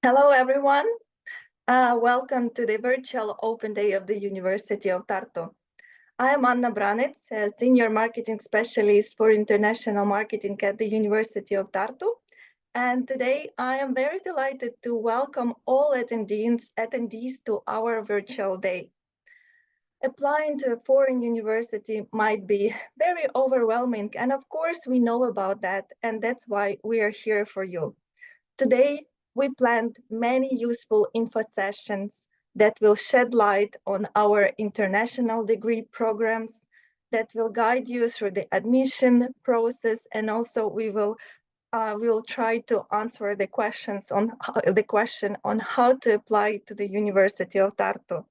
Hello, everyone. Welcome to the virtual open day of the University of Tartu. I am Anna Branec, a Senior Marketing Specialist for International Marketing at the University of Tartu. And today I am very delighted to welcome all attendees to our virtual day. Applying to a foreign university might be very overwhelming, and of course we know about that, and that's why we are here for you. Today, we planned many useful info sessions that will shed light on our international degree programs, that will guide you through the admission process, and also we will try to answer the question on how to apply to the University of Tartu.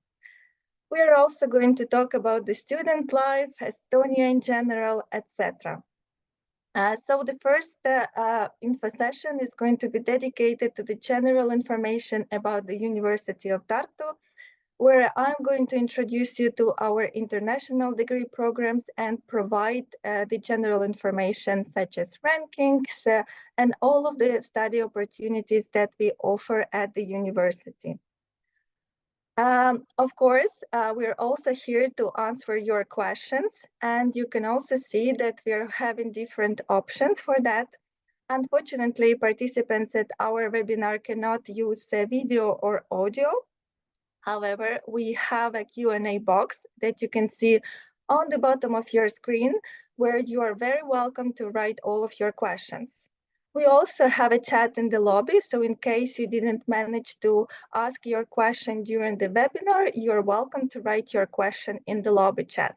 We are also going to talk about the student life, Estonia in general, etc. So the first info session is going to be dedicated to the general information about the University of Tartu, where I'm going to introduce you to our international degree programs and provide the general information such as rankings and all of the study opportunities that we offer at the university. Of course, we're also here to answer your questions, and you can also see that we are having different options for that. Unfortunately, participants at our webinar cannot use video or audio. However, we have a Q&A box that you can see on the bottom of your screen, where you are very welcome to write all of your questions. We also have a chat in the lobby, so in case you didn't manage to ask your question during the webinar, you're welcome to write your question in the lobby chat.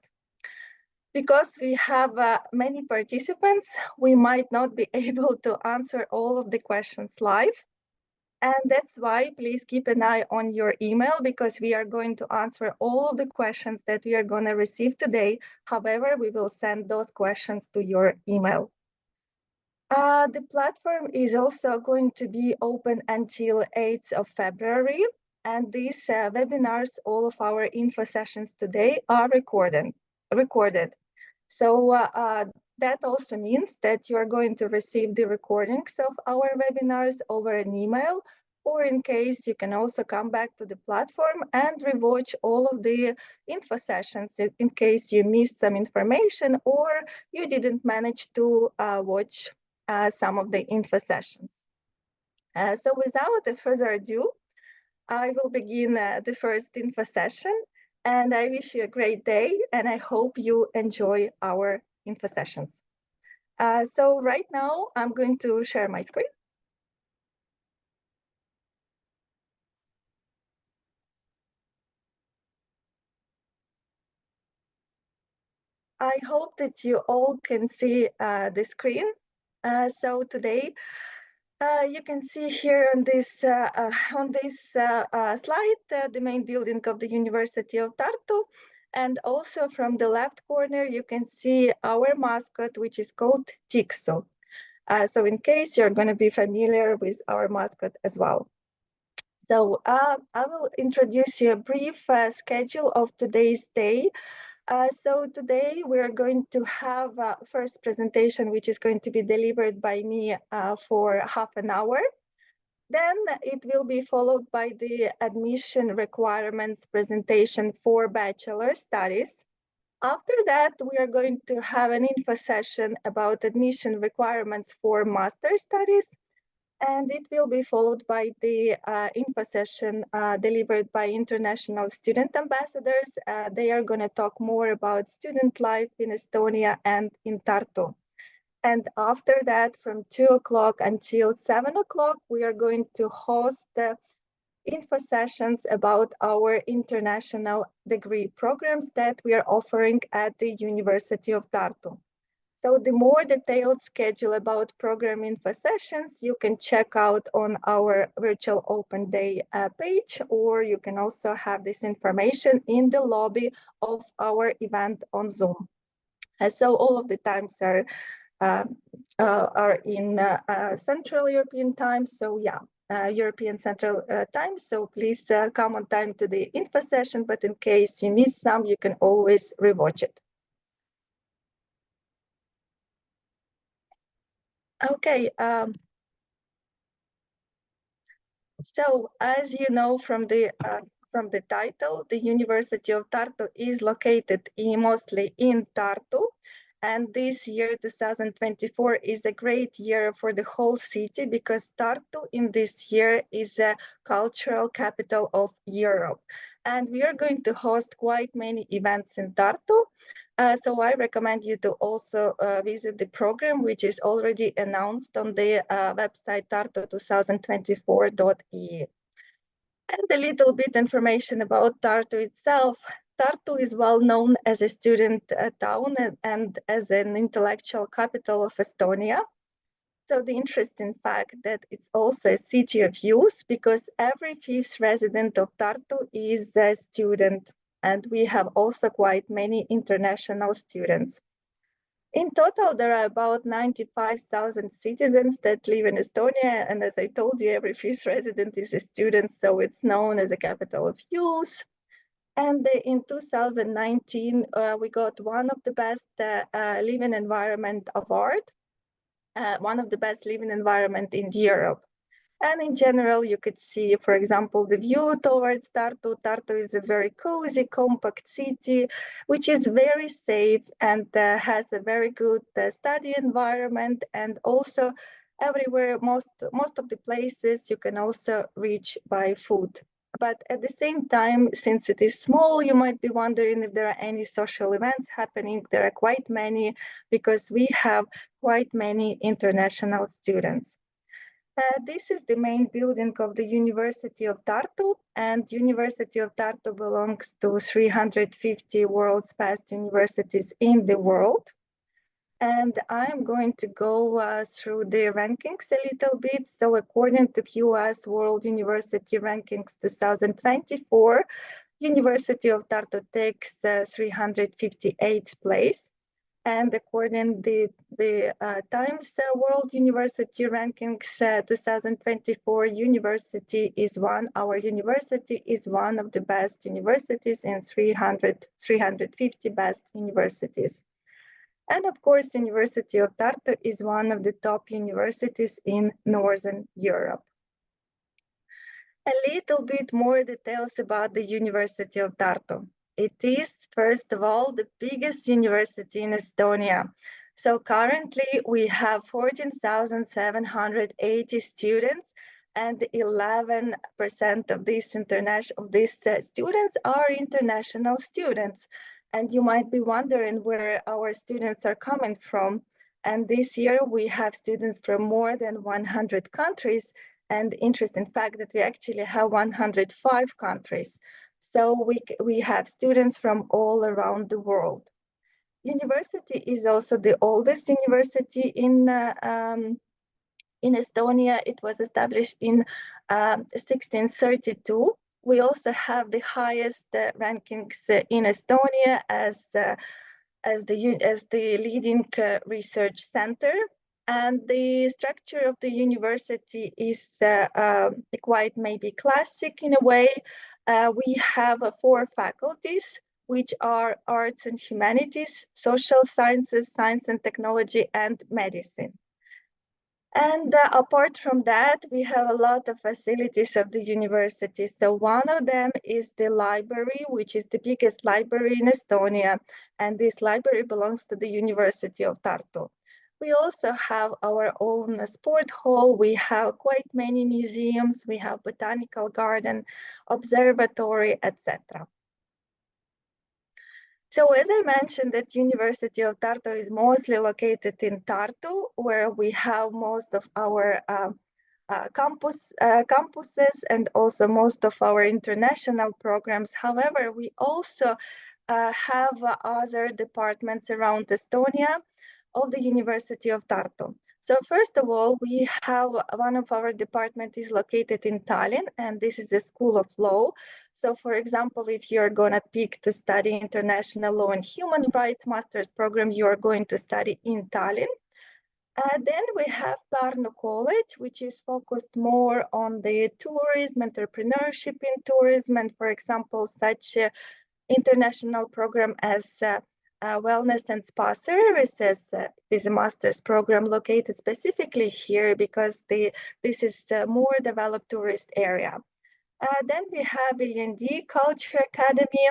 Because we have many participants, we might not be able to answer all of the questions live. And that's why please keep an eye on your email, because we are going to answer all of the questions that we are going to receive today. However, we will send those questions to your email. The platform is also going to be open until 8th of February. And these webinars, all of our info sessions today are recorded. So that also means that you are going to receive the recordings of our webinars over an email, or in case you can also come back to the platform and rewatch all of the info sessions in case you missed some information or you didn't manage to watch some of the info sessions. So without further ado, I will begin the first info session, and I wish you a great day, and I hope you enjoy our info sessions. So right now, I'm going to share my screen. I hope that you all can see the screen. So today, you can see here on this slide the main building of the University of Tartu, and also from the left corner you can see our mascot, which is called Tikso. So in case you're going to be familiar with our mascot as well. So I will introduce you a brief schedule of today's day. So today we're going to have a first presentation, which is going to be delivered by me for half an hour. Then it will be followed by the admission requirements presentation for bachelor studies. After that, we are going to have an info session about admission requirements for master studies. And it will be followed by the info session delivered by international student ambassadors. They are going to talk more about student life in Estonia and in Tartu. And after that, from 2 o'clock until 7 o'clock, we are going to host info sessions about our international degree programs that we are offering at the University of Tartu. So the more detailed schedule about program info sessions, you can check out on our virtual open day page, or you can also have this information in the lobby of our event on Zoom. So all of the times are in Central European time. So yeah, European Central Time. So please come on time to the info session, but in case you miss some, you can always rewatch it. Okay. So, as you know from the title, the University of Tartu is located mostly in Tartu. And this year, 2024, is a great year for the whole city because Tartu in this year is a cultural capital of Europe. And we are going to host quite many events in Tartu. So I recommend you to also visit the program, which is already announced on the website tartu2024.e. And a little bit information about Tartu itself. Tartu is well known as a student town and as an intellectual capital of Estonia. So the interesting fact that it's also a city of youth because every fifth resident of Tartu is a student, and we have also quite many international students. In total, there are about 95,000 citizens that live in Estonia. And as I told you, every fifth resident is a student, so it's known as a capital of youth. And in 2019, we got one of the best living environment award, one of the best living environment in Europe. And in general, you could see, for example, the view towards Tartu. Tartu is a very cozy, compact city, which is very safe and has a very good study environment. And also everywhere, most of the places you can also reach by foot. But at the same time, since it is small, you might be wondering if there are any social events happening. There are quite many because we have quite many international students. This is the main building of the University of Tartu, and University of Tartu belongs to 350 world's best universities in the world. And I'm going to go through the rankings a little bit. So according to QS World University Rankings 2024, University of Tartu takes 358th place. And according to the Times World University Rankings 2024, our university is one of the best universities in 350 best universities. And of course, University of Tartu is one of the top universities in Northern Europe. A little bit more details about the University of Tartu. It is, first of all, the biggest university in Estonia. So currently we have 14,780 students, and 11% of these students are international students. And you might be wondering where our students are coming from. And this year we have students from more than 100 countries. And interesting fact that we actually have 105 countries. So we have students from all around the world. University is also the oldest university in Estonia. It was established in 1632. We also have the highest rankings in Estonia as the leading research center. And the structure of the university is quite maybe classic in a way. We have 4 faculties, which are arts and humanities, social sciences, science and technology, and medicine. And apart from that, we have a lot of facilities of the university. So one of them is the library, which is the biggest library in Estonia. And this library belongs to the University of Tartu. We also have our own sport hall. We have quite many museums. We have botanical garden, observatory, etc. So as I mentioned, that University of Tartu is mostly located in Tartu, where we have most of our campuses and also most of our international programs. However, we also have other departments around Estonia of the University of Tartu. So first of all, we have one of our department is located in Tallinn, and this is a School of Law. So for example, if you're gonna pick to study international law and human rights master's program, you are going to study in Tallinn. Then we have Tartu College, which is focused more on the tourism, entrepreneurship in tourism, and for example, such international program as Wellness and Spa Services. This is a master's program located specifically here because this is a more developed tourist area. Then we have L&D Culture Academy,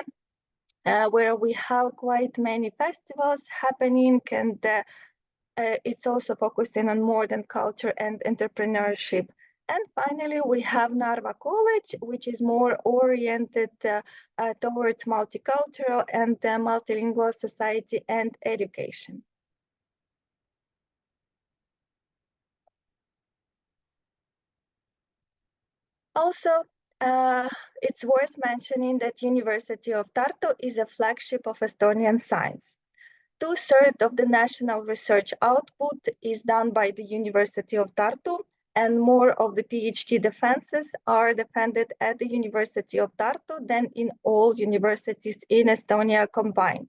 where we have quite many festivals happening, and it's also focusing on modern culture and entrepreneurship. And finally, we have Narva College, which is more oriented towards multicultural and multilingual society and education. Also, it's worth mentioning that University of Tartu is a flagship of Estonian science. Two-thirds of the national research output is done by the University of Tartu, and more of the PhD defenses are defended at the University of Tartu than in all universities in Estonia combined.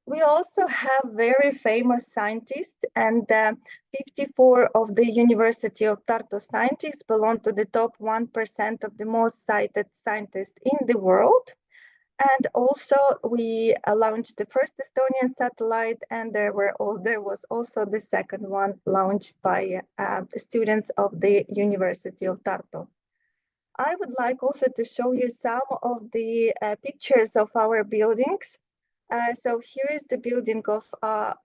We also have very famous scientists, and 54 of the University of Tartu scientists belong to the top 1% of the most cited scientists in the world. And also, we launched the first Estonian satellite, and there was also the second one launched by the students of the University of Tartu. I would like also to show you some of the pictures of our buildings. So here is the building of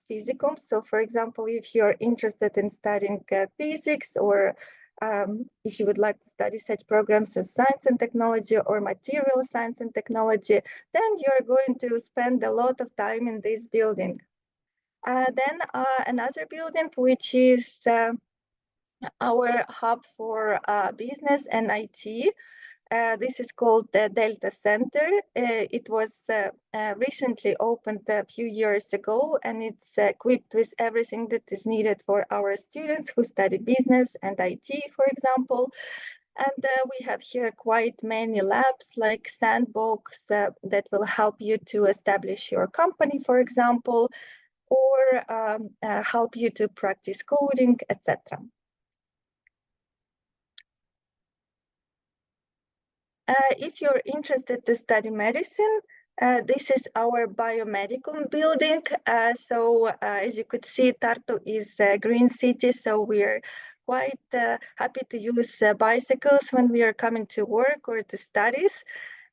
Physicum. So for example, if you're interested in studying physics, or if you would like to study such programs as science and technology or material science and technology, then you're going to spend a lot of time in this building. Then another building, which is our hub for business and IT. This is called the Delta Center. It was recently opened a few years ago, and it's equipped with everything that is needed for our students who study business and IT, for example. And we have here quite many labs like Sandbox that will help you to establish your company, for example, or help you to practice coding, etc. If you're interested to study medicine, this is our biomedical building. As you could see, Tartu is a green city, so we're quite happy to use bicycles when we are coming to work or to studies.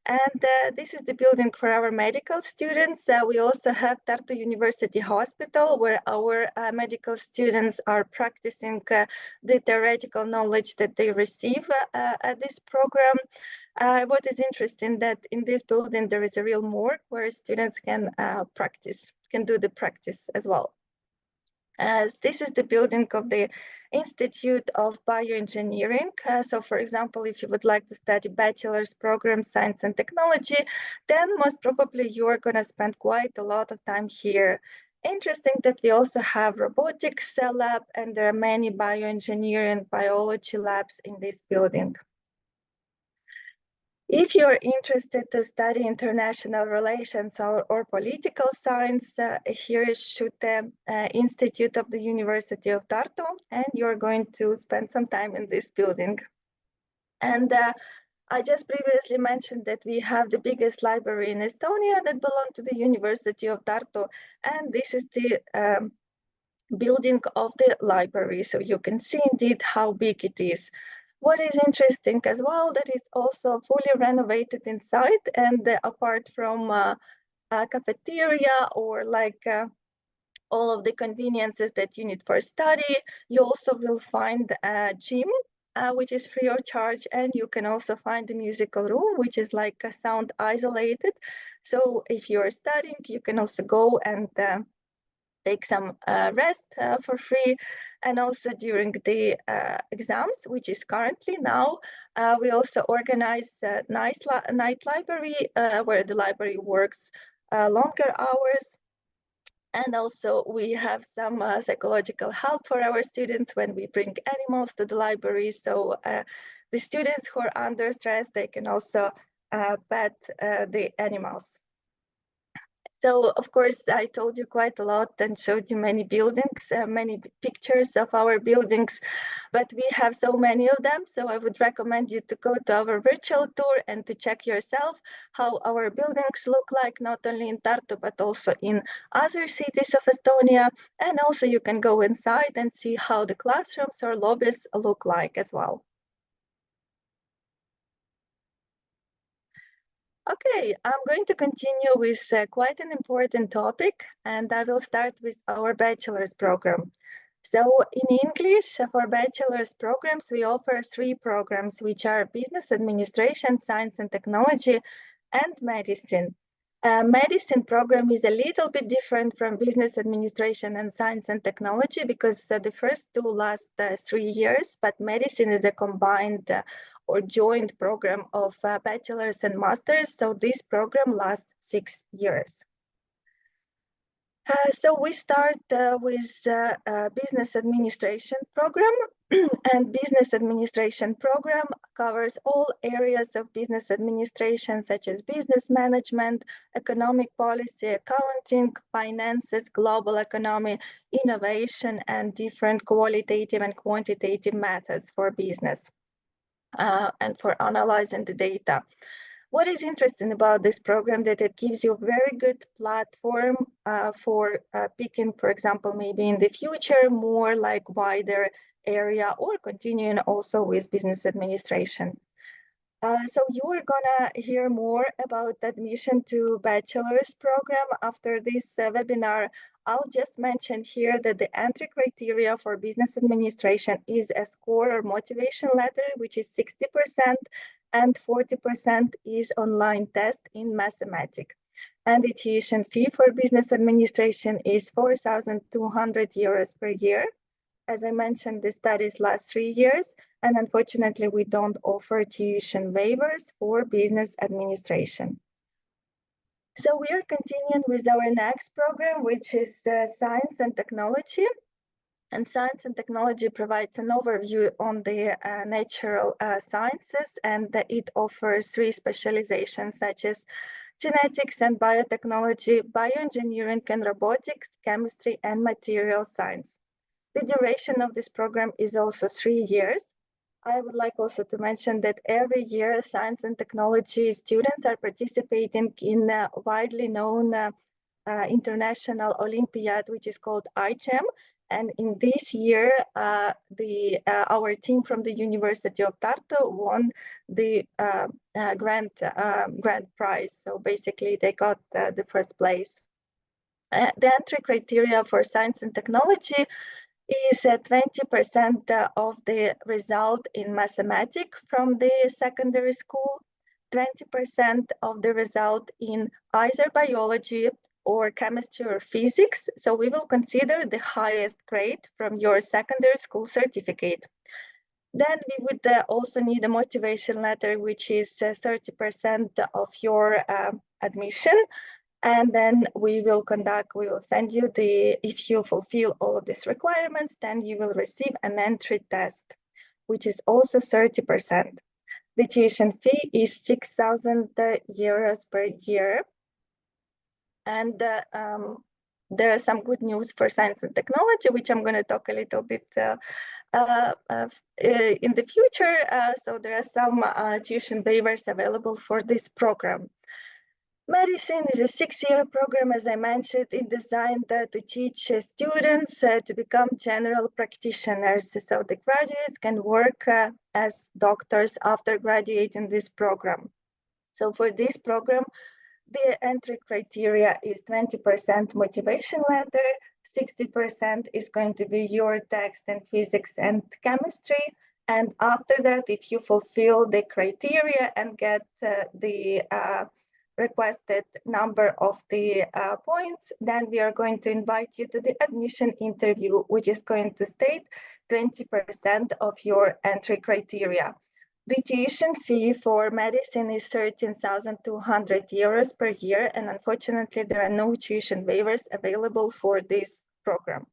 And this is the building for our medical students. We also have Tartu University Hospital, where our medical students are practicing the theoretical knowledge that they receive at this program. What is interesting that in this building there is a real morgue where students can do the practice as well. This is the building of the Institute of Bioengineering. So for example, if you would like to study bachelor's program, science and technology, then most probably you are going to spend quite a lot of time here. Interesting that we also have robotics lab, and there are many bioengineering biology labs in this building. If you're interested to study international relations or political science, here is Šute Institute of the University of Tartu, and you're going to spend some time in this building. And I just previously mentioned that we have the biggest library in Estonia that belongs to the University of Tartu, and this is the building of the library. So you can see indeed how big it is. What is interesting as well, that it's also fully renovated inside, and apart from a cafeteria or like all of the conveniences that you need for study, you also will find a gym, which is free of charge, and you can also find a musical room, which is like a sound isolated. So if you're studying, you can also go and take some rest for free. And also during the exams, which is currently now, we also organize a night library where the library works longer hours. And also we have some psychological help for our students when we bring animals to the library. So the students who are under stress, they can also pet the animals. So, of course, I told you quite a lot and showed you many buildings, many pictures of our buildings, but we have so many of them. So I would recommend you to go to our virtual tour and to check yourself how our buildings look like, not only in Tartu, but also in other cities of Estonia. And also you can go inside and see how the classrooms or lobbies look like as well. Okay, I'm going to continue with quite an important topic, and I will start with our bachelor's program. So in English, for bachelor's programs, we offer three programs, which are business administration, science and technology, and medicine. Medicine program is a little bit different from business administration and science and technology because the first two last 3 years, but medicine is a combined or joint program of bachelor's and master's. So this program lasts 6 years. So we start with business administration program, and business administration program covers all areas of business administration, such as business management, economic policy, accounting, finances, global economy, innovation, and different qualitative and quantitative methods for business and for analyzing the data. What is interesting about this program that it gives you a very good platform for picking, for example, maybe in the future, more like wider area or continuing also with business administration. So you are gonna hear more about admission to bachelor's program after this webinar. I'll just mention here that the entry criteria for business administration is a score or motivation letter, which is 60%, and 40% is online test in mathematics. And the tuition fee for business administration is 4,200 euros per year. As I mentioned, the studies last 3 years, and unfortunately, we don't offer tuition waivers for business administration. So we are continuing with our next program, which is Science and Technology. And Science and Technology provides an overview on the natural sciences, and it offers three specializations, such as genetics and biotechnology, bioengineering and robotics, chemistry, and material science. The duration of this program is also 3 years. I would like also to mention that every year science and technology students are participating in a widely known international Olympiad, which is called IGEM. And in this year, our team from the University of Tartu won the grand prize. So basically, they got the first place. The entry criteria for science and technology is 20% of the result in mathematics from the secondary school, 20% of the result in either biology or chemistry or physics. So we will consider the highest grade from your secondary school certificate. Then we would also need a motivation letter, which is 30% of your admission. And then we will send you if you fulfill all of these requirements, then you will receive an entry test, which is also 30%. The tuition fee is 6,000 euros per year. And there are some good news for science and technology, which I'm going to talk a little bit in the future. So there are some tuition waivers available for this program. Medicine is a 6-year program, as I mentioned, designed to teach students to become general practitioners. So the graduates can work as doctors after graduating this program. So for this program, the entry criteria is 20% motivation letter, 60% is going to be your text in physics and chemistry. And after that, if you fulfill the criteria and get the requested number of the points, then we are going to invite you to the admission interview, which is going to state 20% of your entry criteria. The tuition fee for medicine is 13,200 euros per year, and unfortunately, there are no tuition waivers available for this program.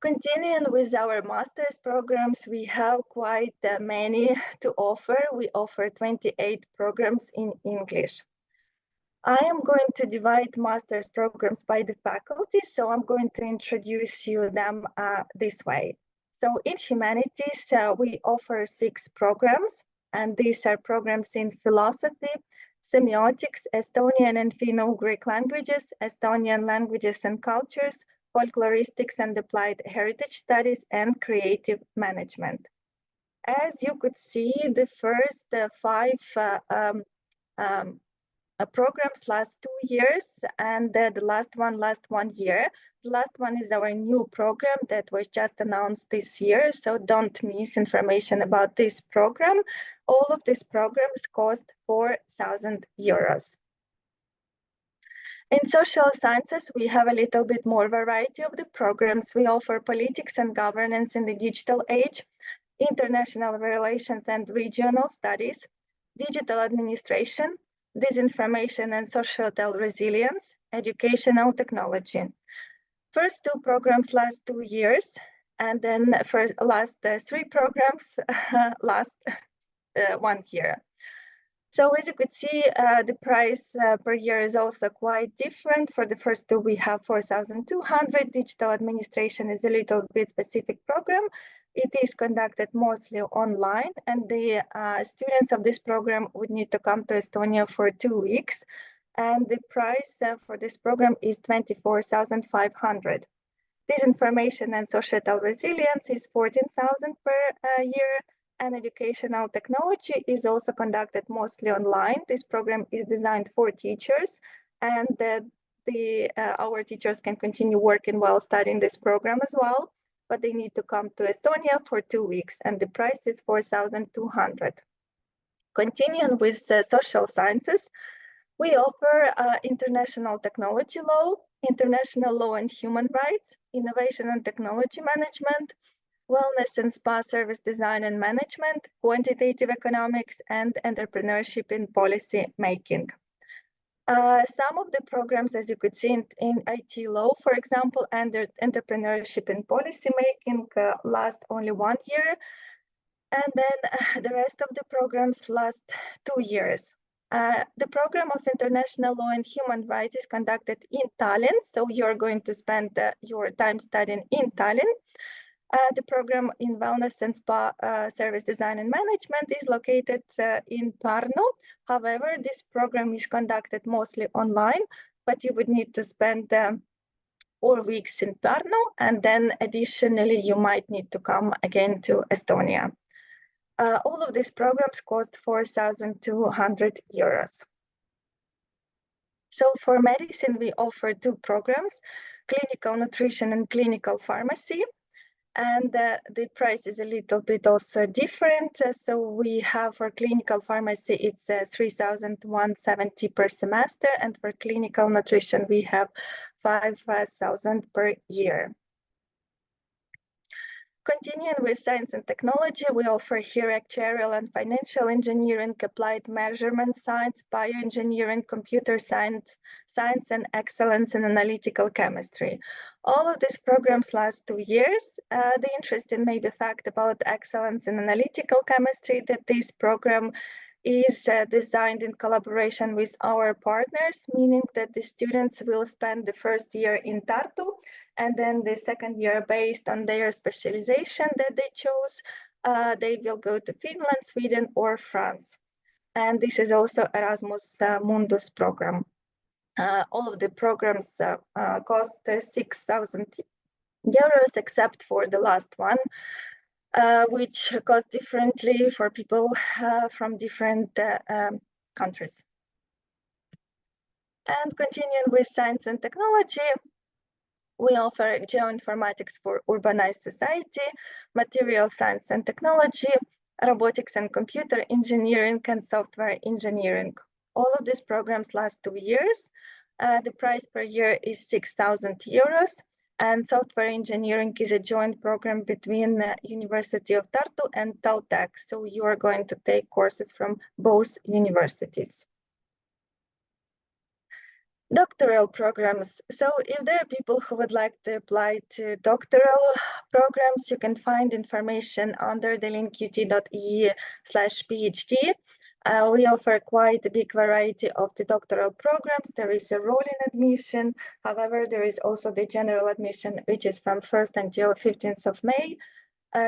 Continuing with our master's programs, we have quite many to offer. We offer 28 programs in English. I am going to divide master's programs by the faculty, so I'm going to introduce you them this way. So in humanities, we offer 6 programs, and these are programs in philosophy, semiotics, Estonian and Finno-Ugric languages, Estonian languages and cultures, folkloristics and applied heritage studies, and creative management. As you could see, the first 5 programs last 2 years, and the last one year. The last one is our new program that was just announced this year, so don't miss information about this program. All of these programs cost 4,000 euros. In social sciences, we have a little bit more variety of the programs. We offer politics and governance in the digital age, international relations and regional studies, digital administration, disinformation and societal resilience, educational technology. First 2 programs last 2 years, and then last 3 programs last 1 year. So as you could see, the price per year is also quite different. For the first 2, we have 4,200. Digital administration is a little bit specific program. It is conducted mostly online, and the students of this program would need to come to Estonia for 2 weeks. And the price for this program is 24,500. Disinformation and societal resilience is 14,000 per year, and educational technology is also conducted mostly online. This program is designed for teachers, and our teachers can continue working while studying this program as well, but they need to come to Estonia for 2 weeks, and the price is 4,200. Continuing with social sciences, we offer international technology law, international law and human rights, innovation and technology management, wellness and spa service design and management, quantitative economics, and entrepreneurship in policy making. Some of the programs, as you could see in IT law, for example, and entrepreneurship in policy making last only 1 year, and then the rest of the programs last 2 years. The program of international law and human rights is conducted in Tallinn, so you're going to spend your time studying in Tallinn. The program in wellness and spa service design and management is located in Tartu. However, this program is conducted mostly online, but you would need to spend 4 weeks in Tartu, and then additionally, you might need to come again to Estonia. All of these programs cost 4,200 euros. So for medicine, we offer 2 programs, clinical nutrition and clinical pharmacy. And the price is a little bit also different. So we have for clinical pharmacy, it's 3,170 per semester. And for clinical nutrition, we have 5,000 per year. Continuing with science and technology, we offer here actuarial and financial engineering, applied measurement science, bioengineering, computer science, and excellence in analytical chemistry. All of these programs last 2 years. The interesting maybe fact about excellence in analytical chemistry that this program is designed in collaboration with our partners, meaning that the students will spend the first year in Tartu, and then the second year, based on their specialization that they chose, they will go to Finland, Sweden, or France. And this is also Erasmus Mundus program. All of the programs cost 6,000 euros, except for the last one, which cost differently for people from different countries. And continuing with science and technology, we offer geoinformatics for urbanized society, material science and technology, robotics and computer engineering, and software engineering. All of these programs last 2 years. The price per year is 6,000 euros. And software engineering is a joint program between the University of Tartu and Taltech. So you are going to take courses from both universities. Doctoral programs. So if there are people who would like to apply to doctoral programs, you can find information under the link ut.ee/phd. We offer quite a big variety of the doctoral programs. There is a rolling admission. However, there is also the general admission, which is from 1st until 15th of May.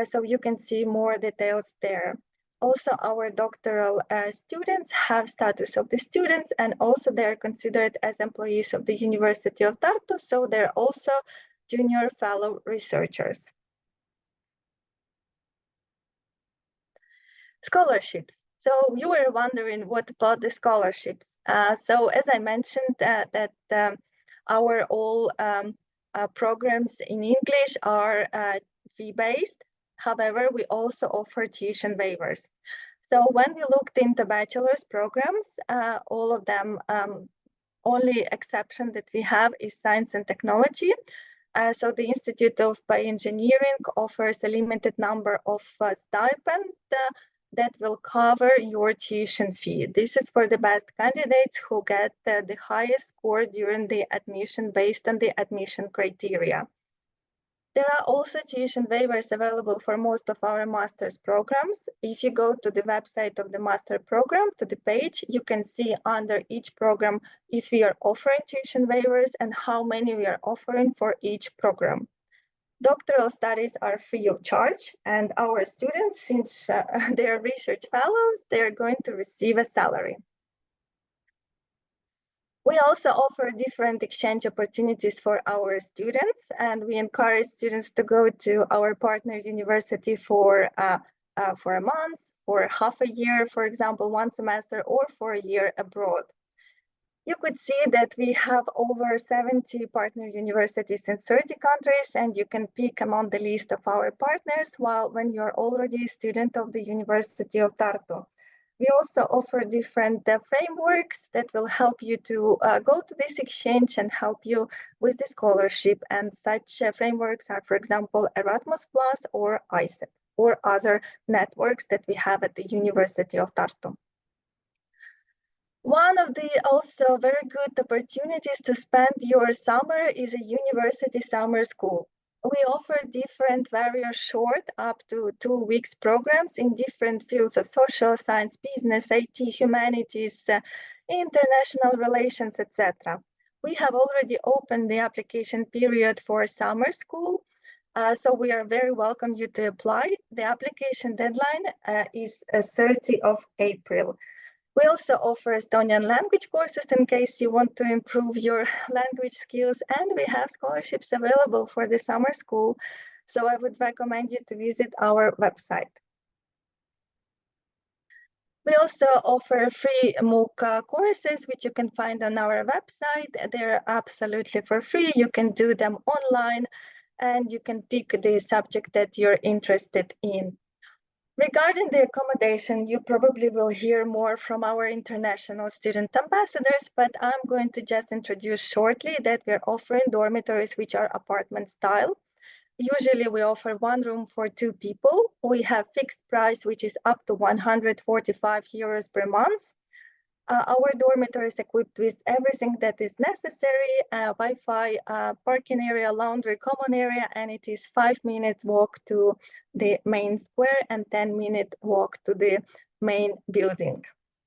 So you can see more details there. Also, our doctoral students have status of the students, and also they're considered as employees of the University of Tartu, so they're also junior fellow researchers. Scholarships. So you were wondering what about the scholarships. So as I mentioned, our all programs in English are fee-based. However, we also offer tuition waivers. So when we looked into bachelor's programs, all of them, only exception that we have is science and technology. So the Institute of Bioengineering offers a limited number of stipends that will cover your tuition fee. This is for the best candidates who get the highest score during the admission based on the admission criteria. There are also tuition waivers available for most of our master's programs. If you go to the website of the master program, to the page, you can see under each program if we are offering tuition waivers and how many we are offering for each program. Doctoral studies are free of charge, and our students, since they are research fellows, they are going to receive a salary. We also offer different exchange opportunities for our students, and we encourage students to go to our partner university for a month, for half a year, for example, one semester, or for a year abroad. You could see that we have over 70 partner universities in 30 countries, and you can pick among the list of our partners while when you're already a student of the University of Tartu. We also offer different frameworks that will help you to go to this exchange and help you with the scholarship. And such frameworks are, for example, Erasmus Plus or ISEP or other networks that we have at the University of Tartu. One of the also very good opportunities to spend your summer is a university summer school. We offer different, very short, up to 2 weeks programs in different fields of social science, business, IT, humanities, international relations, etc. We have already opened the application period for summer school, so we are very welcome you to apply. The application deadline is 30 of April. We also offer Estonian language courses in case you want to improve your language skills, and we have scholarships available for the summer school. So I would recommend you to visit our website. We also offer free MOOC courses, which you can find on our website. They're absolutely for free. You can do them online, and you can pick the subject that you're interested in. Regarding the accommodation, you probably will hear more from our international student ambassadors, but I'm going to just introduce shortly that we're offering dormitories which are apartment style. Usually we offer one room for 2 people. We have fixed price, which is up to 145 euros per month. Our dormitory is equipped with everything that is necessary, Wi-Fi, parking area, laundry, common area, and it is 5 minutes walk to the main square and 10-minute walk to the main building.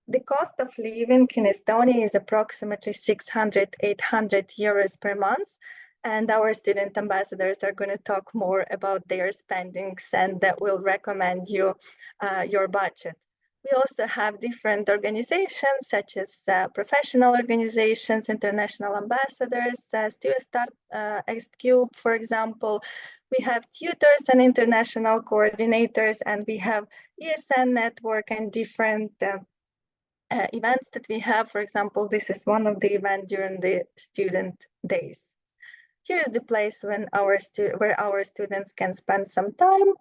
The cost of living in Estonia is approximately 600, 800 euros per month, and our student ambassadors are going to talk more about their spendings and that will recommend you your budget. We also have different organizations such as professional organizations, international ambassadors, StuStart, XCube, for example. We have tutors and international coordinators, and we have ESN network and different events that we have. For example, this is one of the events during the student days. Here is the place where our students can spend some time.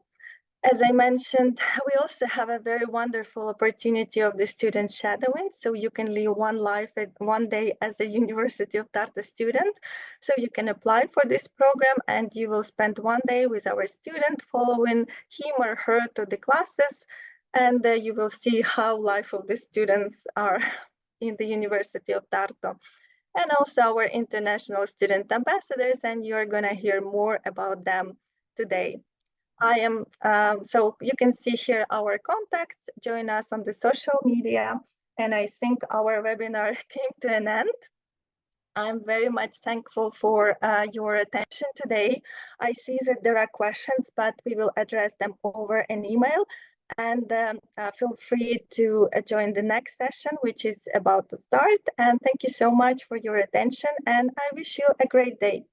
As I mentioned, we also have a very wonderful opportunity of the student shadowing. So you can live one day as a University of Tartu student. So you can apply for this program and you will spend one day with our student following him or her to the classes. And you will see how life of the students are in the University of Tartu. And also our international student ambassadors, and you're gonna hear more about them today. I am, so you can see here our contacts, join us on the social media, and I think our webinar came to an end. I'm very much thankful for your attention today. I see that there are questions, but we will address them over an email. And feel free to join the next session, which is about to start. And thank you so much for your attention, and I wish you a great day.